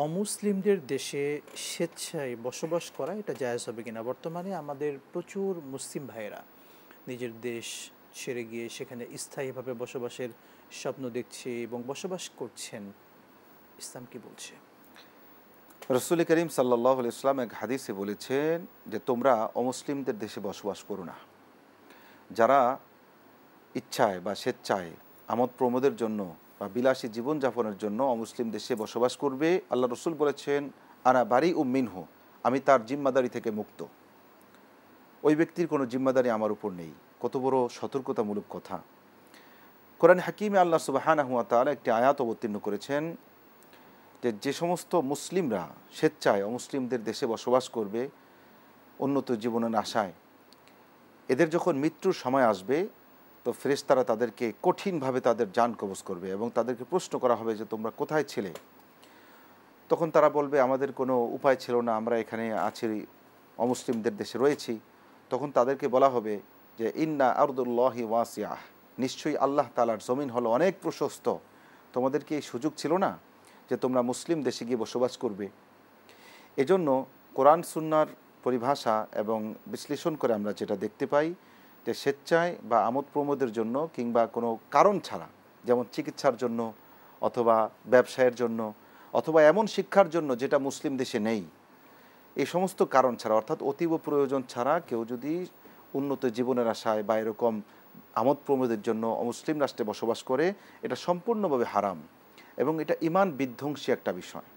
অমুসলিমদের দেশে স্বেচ্ছায় বসবাস করা এটা জায়েজ হবে কিনা? বর্তমানে আমাদের প্রচুর মুসলিম ভাইয়েরা নিজের দেশ ছেড়ে গিয়ে সেখানে স্থায়ীভাবে বসবাসের স্বপ্ন দেখছে এবং বসবাস করছেন। ইসলাম কি বলছে? রসুল করিম সাল্লাহ ইসলাম এক হাদিসে বলেছেন যে তোমরা অমুসলিমদের দেশে বসবাস করো না। যারা ইচ্ছায় বা স্বেচ্ছায় আমোদ প্রমোদের জন্য বা বিলাসী জীবনযাপনের জন্য অমুসলিম দেশে বসবাস করবে, আল্লাহ রসুল বলেছেন আনা বারি মিনহু, আমি তার জিম্মাদারি থেকে মুক্ত। ওই ব্যক্তির কোনো জিম্মাদারি আমার উপর নেই। কত বড় সতর্কতামূলক কথা! কোরআন হাকিমে আল্লাহ সুবহানাহু ওয়া তাআলা একটি আয়াত অবতীর্ণ করেছেন যে সমস্ত মুসলিমরা স্বেচ্ছায় অমুসলিমদের দেশে বসবাস করবে উন্নত জীবনের আশায়, এদের যখন মৃত্যুর সময় আসবে তো ফেরেশতারা তাদেরকে কঠিনভাবে তাদের জান কবজ করবে এবং তাদেরকে প্রশ্ন করা হবে যে তোমরা কোথায় ছিলে? তখন তারা বলবে আমাদের কোনো উপায় ছিল না, আমরা এখানে আছি, অমুসলিমদের দেশে রয়েছি। তখন তাদেরকে বলা হবে যে ইন্না আরদুল্লাহি ওয়াসিআহ, নিশ্চয়ই আল্লাহ তাআলার জমিন হলো অনেক প্রশস্ত, তোমাদের কি এই সুযোগ ছিল না যে তোমরা মুসলিম দেশে গিয়ে বসবাস করবে? এজন্য কোরআন সুন্নাহর পরিভাষা এবং বিশ্লেষণ করে আমরা যেটা দেখতে পাই যে স্বেচ্ছায় বা আমোদ প্রমোদের জন্য কিংবা কোনো কারণ ছাড়া, যেমন চিকিৎসার জন্য অথবা ব্যবসায়ের জন্য অথবা এমন শিক্ষার জন্য যেটা মুসলিম দেশে নেই, এই সমস্ত কারণ ছাড়া অর্থাৎ অতীব প্রয়োজন ছাড়া কেউ যদি উন্নত জীবনের আশায় বা এরকম আমোদ প্রমোদের জন্য অমুসলিম রাষ্ট্রে বসবাস করে, এটা সম্পূর্ণভাবে হারাম এবং এটা ঈমান বিধ্বংসী একটা বিষয়।